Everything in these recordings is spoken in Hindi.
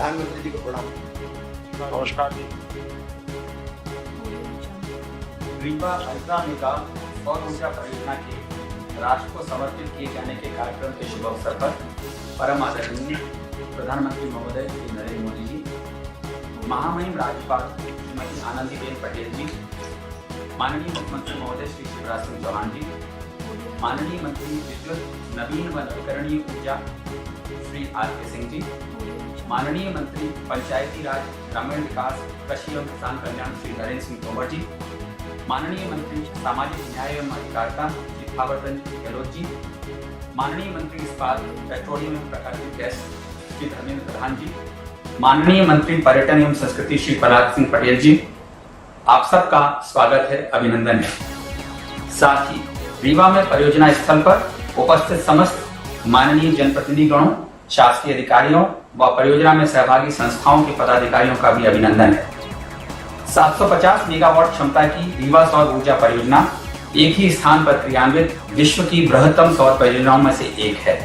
प्रधानमंत्री जी को प्रणाम। नमस्कार जी। रीवा अल्ट्रा मेगा सौर ऊर्जा परियोजना के राष्ट्र को समर्पित किए जाने के कार्यक्रम के शुभ अवसर पर परम आदरणीय प्रधानमंत्री महोदय श्री नरेंद्र मोदी जी, महामहिम राज्यपाल श्रीमती आनंदीबेन पटेल जी, माननीय मुख्यमंत्री महोदय श्री शिवराज सिंह चौहान जी, माननीय मंत्री विद्युत नवीन व नवीकरणीय ऊर्जा श्री आर.के. सिंह जी, माननीय मंत्री पंचायती राज ग्रामीण विकास कृषि एवं किसान कल्याण श्री नरेंद्र सिंह तोमर जी, माननीय मंत्री सामाजिक न्याय एवं अधिकारिता श्री थावरचंद गहलोत जी, माननीय मंत्री इस्पात पेट्रोलियम एवं प्राकृतिक गैस श्री धर्मेंद्र प्रधान जी, माननीय मंत्री पर्यटन एवं संस्कृति श्री प्रहलाद सिंह पटेल जी, आप सबका स्वागत है, अभिनंदन है। साथ ही रीवा में परियोजना स्थल पर उपस्थित समस्त माननीय जनप्रतिनिधिगणों, शासकीय अधिकारियों व परियोजना में सहभागी संस्थाओं के पदाधिकारियों का भी अभिनंदन है। 750 मेगावाट क्षमता की रीवा सौर ऊर्जा परियोजना एक ही स्थान पर क्रियान्वित विश्व की बृहत्तम सौर परियोजनाओं में से एक है।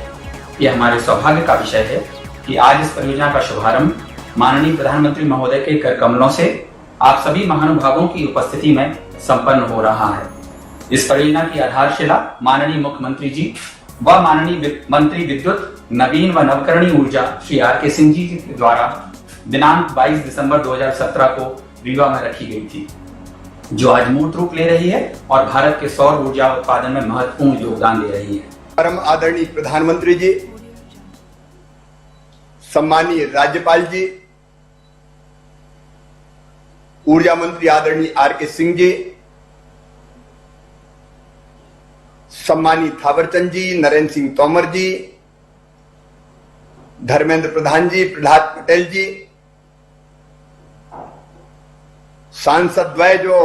यह हमारे सौभाग्य का विषय है कि आज इस परियोजना का शुभारंभ माननीय प्रधानमंत्री महोदय के कर कमलों से आप सभी महानुभावों की उपस्थिति में संपन्न हो रहा है। इस परियोजना की आधारशिला माननीय मुख्यमंत्री जी व माननीय मंत्री विद्युत नवीन व नवकरणीय ऊर्जा श्री आर.के. सिंह जी के द्वारा दिनांक 22 दिसंबर 2017 को रीवा में रखी गई थी, जो आज मूर्त रूप ले रही है और भारत के सौर ऊर्जा उत्पादन में महत्वपूर्ण योगदान दे रही है। परम आदरणीय प्रधानमंत्री जी, सम्मानीय राज्यपाल जी, ऊर्जा मंत्री आदरणीय आर.के. सिंह जी, सम्मानीय थावरचंद जी, नरेंद्र सिंह तोमर जी, धर्मेंद्र प्रधान जी, प्रहलाद पटेल जी, सांसद द्वय जो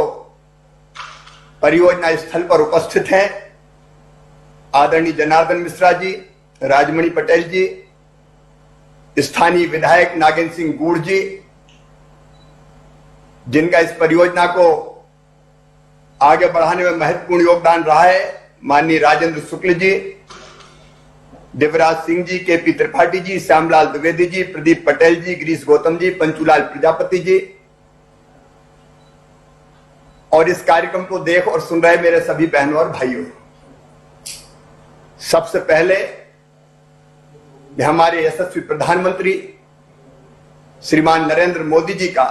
परियोजना स्थल पर उपस्थित हैं, आदरणीय जनार्दन मिश्रा जी, राजमणि पटेल जी, स्थानीय विधायक नागेंद्र सिंह गूढ़ जी, जिनका इस परियोजना को आगे बढ़ाने में महत्वपूर्ण योगदान रहा है, माननीय राजेंद्र शुक्ल जी, देवराज सिंह जी, के.पी. त्रिपाठी जी, श्यामलाल द्विवेदी जी, प्रदीप पटेल जी, गिरीश गौतम जी, पंचूलाल प्रजापति जी और इस कार्यक्रम को देख और सुन रहे मेरे सभी बहनों और भाइयों, सबसे पहले मैं हमारे यशस्वी प्रधानमंत्री श्रीमान नरेंद्र मोदी जी का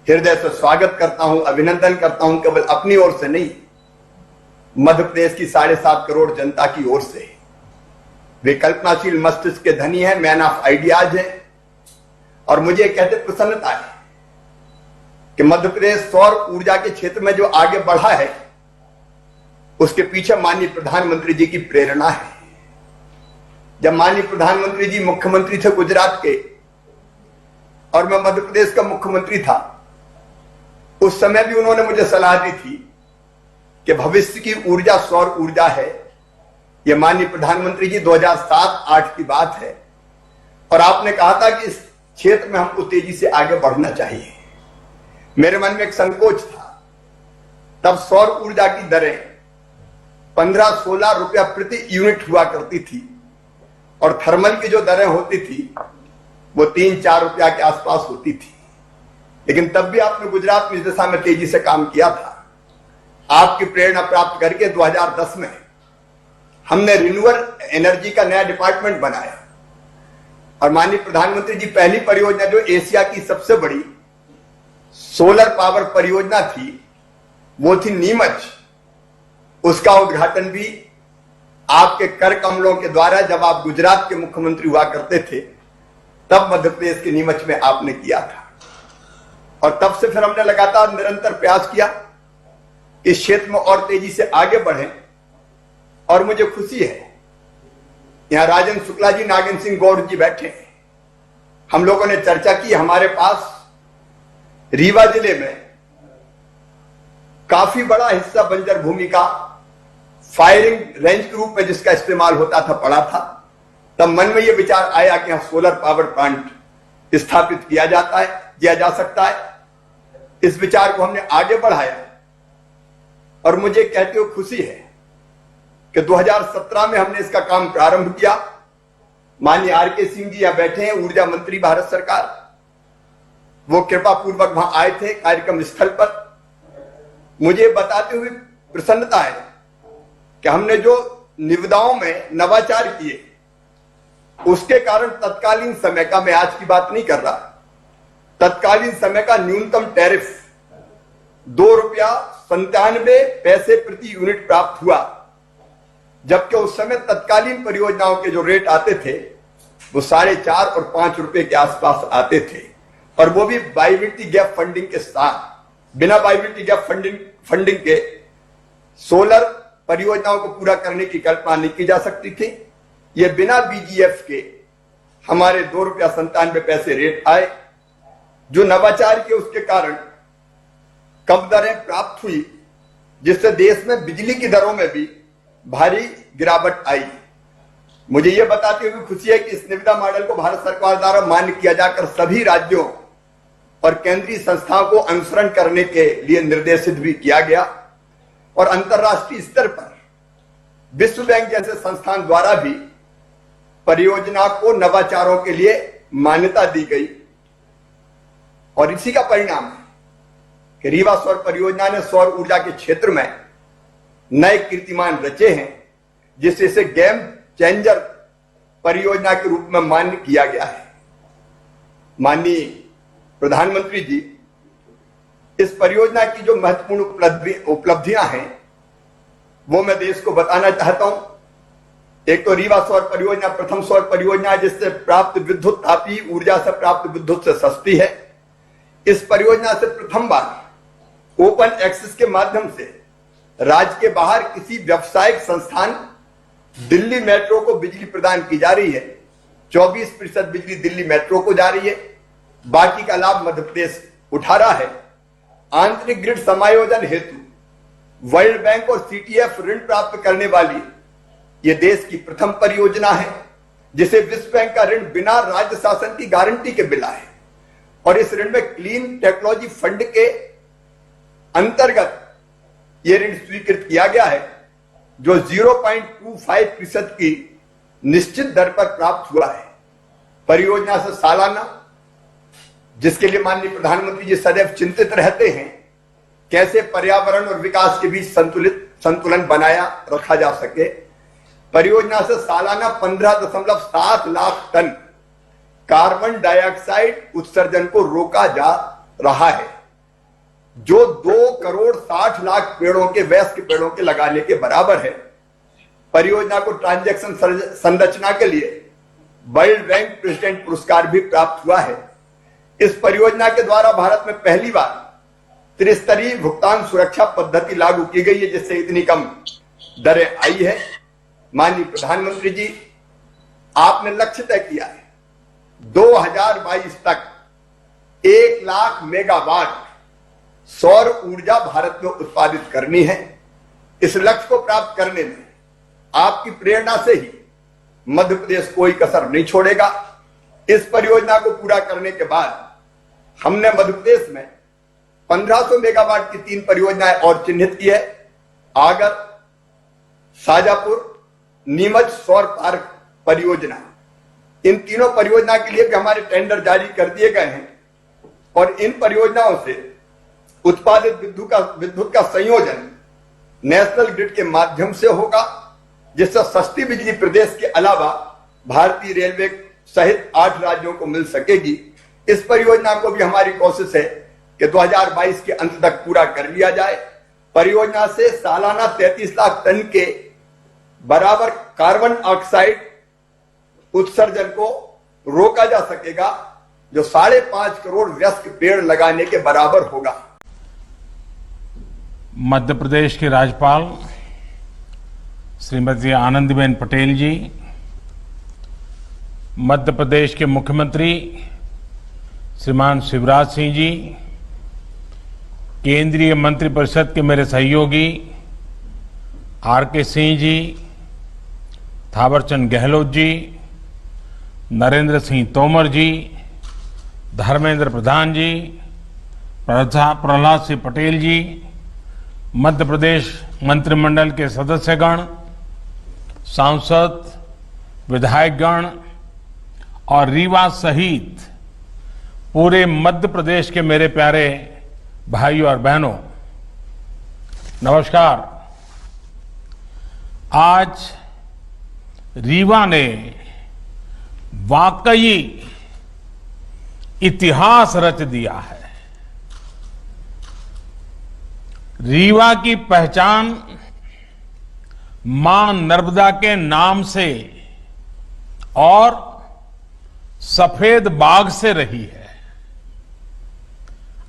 हृदय से स्वागत करता हूं, अभिनंदन करता हूं, केवल अपनी ओर से नहीं, मध्य प्रदेश की 7.5 करोड़ जनता की ओर से। वे कल्पनाशील मस्तिष्क के धनी हैं, मैन ऑफ आइडियाज हैं और मुझे कहते प्रसन्नता है कि मध्य प्रदेश सौर ऊर्जा के क्षेत्र में जो आगे बढ़ा है उसके पीछे माननीय प्रधानमंत्री जी की प्रेरणा है। जब माननीय प्रधानमंत्री जी मुख्यमंत्री थे गुजरात के और मैं मध्य प्रदेश का मुख्यमंत्री था, उस समय भी उन्होंने मुझे सलाह दी थी कि भविष्य की ऊर्जा सौर ऊर्जा है। यह माननीय प्रधानमंत्री जी 2007-8 की बात है और आपने कहा था कि इस क्षेत्र में हमको तेजी से आगे बढ़ना चाहिए। मेरे मन में एक संकोच था, तब सौर ऊर्जा की दरें 15-16 रुपया प्रति यूनिट हुआ करती थी और थर्मल की जो दरें होती थी वो 3-4 रुपया के आसपास होती थी। लेकिन तब भी आपने गुजरात में इस दिशा में तेजी से काम किया था। आपकी प्रेरणा प्राप्त करके 2010 में हमने रिन्यूएबल एनर्जी का नया डिपार्टमेंट बनाया और माननीय प्रधानमंत्री जी पहली परियोजना जो एशिया की सबसे बड़ी सोलर पावर परियोजना थी वो थी नीमच। उसका उद्घाटन भी आपके कर कमलों के द्वारा जब आप गुजरात के मुख्यमंत्री हुआ करते थे तब मध्य प्रदेश के नीमच में आपने किया था और तब से फिर हमने लगातार निरंतर प्रयास किया इस क्षेत्र में और तेजी से आगे बढ़े। और मुझे खुशी है यहां राजेंद्र शुक्ला जी, नागेंद्र सिंह गौड़ जी बैठे हैं। हम लोगों ने चर्चा की, हमारे पास रीवा जिले में काफी बड़ा हिस्सा बंजर भूमि का फायरिंग रेंज के रूप में जिसका इस्तेमाल होता था पड़ा था। तब मन में यह विचार आया कि यहां सोलर पावर प्लांट स्थापित किया जा सकता है। इस विचार को हमने आगे बढ़ाया और मुझे कहते हुए खुशी है कि 2017 में हमने इसका काम प्रारंभ किया माननीय आर.के. सिंह जी यहां बैठे हैं, ऊर्जा मंत्री भारत सरकार। वो कृपा पूर्वक वहां आए थे कार्यक्रम स्थल पर। मुझे बताते हुए प्रसन्नता है कि हमने जो निविदाओं में नवाचार किए उसके कारण तत्कालीन समय का, मैं आज की बात नहीं कर रहा, तत्कालीन समय का न्यूनतम टैरिफ ₹2.97 प्रति यूनिट प्राप्त हुआ, जबकि उस समय तत्कालीन परियोजनाओं के जो रेट आते थे वो ₹4.5 और ₹5 के आसपास आते थे, और वो भी वायबिलिटी गैप फंडिंग के साथ। बिना वायबिलिटी गैप फंडिंग के सोलर परियोजनाओं को पूरा करने की कल्पना नहीं की जा सकती थी। ये बिना बीजीएफ के हमारे ₹2.97 रेट आए। जो नवाचार के उसके कारण कम दरें प्राप्त हुई, जिससे देश में बिजली की दरों में भी भारी गिरावट आई। मुझे यह बताते हुए खुशी है कि इस निविदा मॉडल को भारत सरकार द्वारा मान्य किया जाकर सभी राज्यों और केंद्रीय संस्थाओं को अनुसरण करने के लिए निर्देशित भी किया गया, और अंतर्राष्ट्रीय स्तर पर विश्व बैंक जैसे संस्थान द्वारा भी परियोजना को नवाचारों के लिए मान्यता दी गई। और इसी का परिणाम है कि रीवा सौर परियोजना ने सौर ऊर्जा के क्षेत्र में नए कीर्तिमान रचे हैं, जिससे इसे गेम चेंजर परियोजना के रूप में मान्य किया गया है। माननीय प्रधानमंत्री जी, इस परियोजना की जो महत्वपूर्ण उपलब्धियां हैं वो मैं देश को बताना चाहता हूं। एक तो रीवा सौर परियोजना प्रथम सौर परियोजना है जिससे प्राप्त विद्युत तापीय ऊर्जा से प्राप्त विद्युत से सस्ती है। इस परियोजना से प्रथम बार ओपन एक्सेस के माध्यम से राज्य के बाहर किसी व्यावसायिक संस्थान दिल्ली मेट्रो को बिजली प्रदान की जा रही है। 24% बिजली दिल्ली मेट्रो को जा रही है, बाकी का लाभ मध्य प्रदेश उठा रहा है। आंतरिक ग्रिड समायोजन हेतु वर्ल्ड बैंक और सीटीएफ ऋण प्राप्त करने वाली यह देश की प्रथम परियोजना है, जिसे विश्व बैंक का ऋण बिना राज्य शासन की गारंटी के मिला है। और इस ऋण में क्लीन टेक्नोलॉजी फंड के अंतर्गत यह ऋण स्वीकृत किया गया है, जो 0.25% की निश्चित दर पर प्राप्त हुआ है। परियोजना से सालाना, जिसके लिए माननीय प्रधानमंत्री जी सदैव चिंतित रहते हैं, कैसे पर्यावरण और विकास के बीच संतुलन बनाया रखा जा सके, परियोजना से सालाना 15.7 लाख टन कार्बन डाइऑक्साइड उत्सर्जन को रोका जा रहा है, जो 2.60 करोड़ पेड़ों के वयस्क पेड़ों के लगाने के बराबर है। परियोजना को ट्रांजैक्शन संरचना के लिए वर्ल्ड बैंक प्रेसिडेंट पुरस्कार भी प्राप्त हुआ है। इस परियोजना के द्वारा भारत में पहली बार त्रिस्तरीय भुगतान सुरक्षा पद्धति लागू की गई है, जिससे इतनी कम दरें आई है। माननीय प्रधानमंत्री जी, आपने लक्ष्य तय किया है 2022 तक 1 लाख मेगावाट सौर ऊर्जा भारत में उत्पादित करनी है। इस लक्ष्य को प्राप्त करने में आपकी प्रेरणा से ही मध्य प्रदेश कोई कसर नहीं छोड़ेगा। इस परियोजना को पूरा करने के बाद हमने मध्य प्रदेश में 1500 मेगावाट की 3 परियोजनाएं और चिन्हित की है। आगर, शाजापुर, नीमच सौर पार्क परियोजना, इन तीनों परियोजना के लिए भी हमारे टेंडर जारी कर दिए गए हैं, और इन परियोजनाओं से उत्पादित विद्युत का संयोजन नेशनल ग्रिड के माध्यम से होगा, जिससे सस्ती बिजली प्रदेश के अलावा भारतीय रेलवे सहित 8 राज्यों को मिल सकेगी। इस परियोजना को भी हमारी कोशिश है कि 2022 के अंत तक पूरा कर लिया जाए। परियोजना से सालाना 33 लाख टन के बराबर कार्बन ऑक्साइड उत्सर्जन को रोका जा सकेगा, जो 5.5 करोड़ वयस्क पेड़ लगाने के बराबर होगा। मध्य प्रदेश के राज्यपाल श्रीमती आनंदीबेन पटेल जी, मध्य प्रदेश के मुख्यमंत्री श्रीमान शिवराज सिंह जी, केंद्रीय मंत्रिपरिषद के मेरे सहयोगी आर.के. सिंह जी, थावरचंद गहलोत जी, नरेंद्र सिंह तोमर जी, धर्मेंद्र प्रधान जी, प्रहलाद सिंह पटेल जी, मध्य प्रदेश मंत्रिमंडल के सदस्यगण, सांसद, विधायकगण, और रीवा सहित पूरे मध्य प्रदेश के मेरे प्यारे भाइयों और बहनों, नमस्कार। आज रीवा ने वाकई इतिहास रच दिया है। रीवा की पहचान मां नर्मदा के नाम से और सफेद बाग से रही है।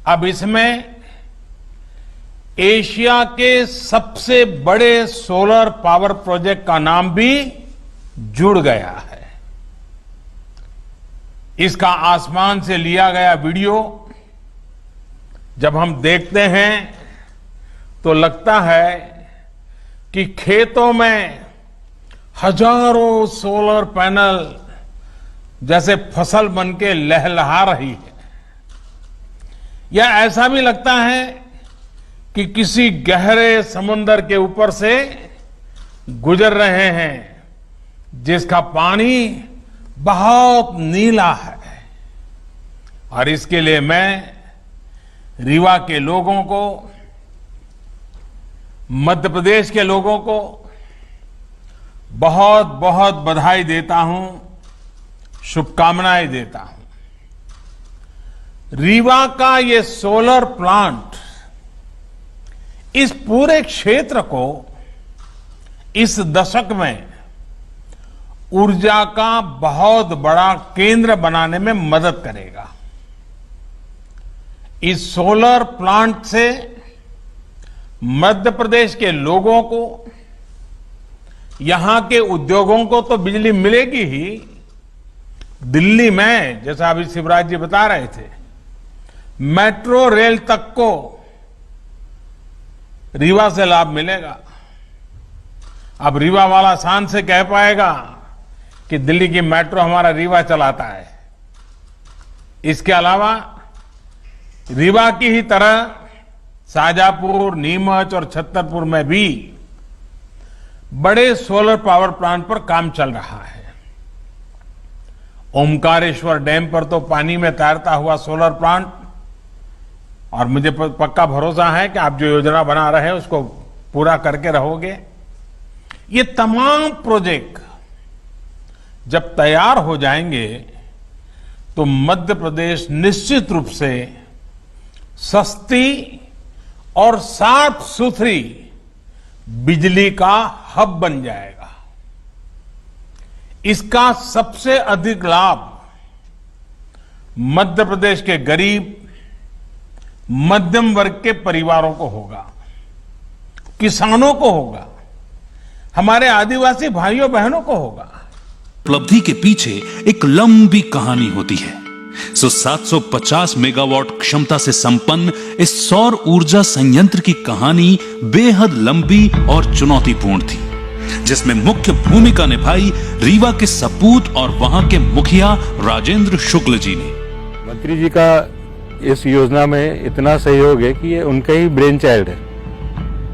अब इसमें एशिया के सबसे बड़े सोलर पावर प्रोजेक्ट का नाम भी जुड़ गया है। इसका आसमान से लिया गया वीडियो जब हम देखते हैं तो लगता है कि खेतों में हजारों सोलर पैनल जैसे फसल बनके लहलहा रही है, या ऐसा भी लगता है कि किसी गहरे समुद्र के ऊपर से गुजर रहे हैं जिसका पानी बहुत नीला है। और इसके लिए मैं रीवा के लोगों को, मध्य प्रदेश के लोगों को बहुत बहुत बधाई देता हूं, शुभकामनाएं देता हूं। रीवा का ये सोलर प्लांट इस पूरे क्षेत्र को इस दशक में ऊर्जा का बहुत बड़ा केंद्र बनाने में मदद करेगा। इस सोलर प्लांट से मध्य प्रदेश के लोगों को, यहां के उद्योगों को तो बिजली मिलेगी ही, दिल्ली में जैसा अभी शिवराज जी बता रहे थे, मेट्रो रेल तक को रीवा से लाभ मिलेगा। अब रीवा वाला शान से कह पाएगा कि दिल्ली की मेट्रो हमारा रीवा चलाता है। इसके अलावा रीवा की ही तरह शाजापुर, नीमच और छतरपुर में भी बड़े सोलर पावर प्लांट पर काम चल रहा है। ओमकारेश्वर डैम पर तो पानी में तैरता हुआ सोलर प्लांट, और मुझे पक्का भरोसा है कि आप जो योजना बना रहे हैं उसको पूरा करके रहोगे। ये तमाम प्रोजेक्ट जब तैयार हो जाएंगे तो मध्य प्रदेश निश्चित रूप से सस्ती और साफ सुथरी बिजली का हब बन जाएगा। इसका सबसे अधिक लाभ मध्य प्रदेश के गरीब, मध्यम वर्ग के परिवारों को होगा, किसानों को होगा, हमारे आदिवासी भाइयों बहनों को होगा। उपलब्धि के पीछे एक लंबी कहानी होती है। 750 मेगावाट क्षमता से संपन्न इस सौर ऊर्जा संयंत्र की कहानी बेहद लंबी और चुनौतीपूर्ण थी, जिसमें मुख्य भूमिका निभाई रीवा के सपूत और वहां के मुखिया राजेंद्र शुक्ल जी ने। मंत्री जी का इस योजना में इतना सहयोग है कि ये उनका ही ब्रेन चाइल्ड है।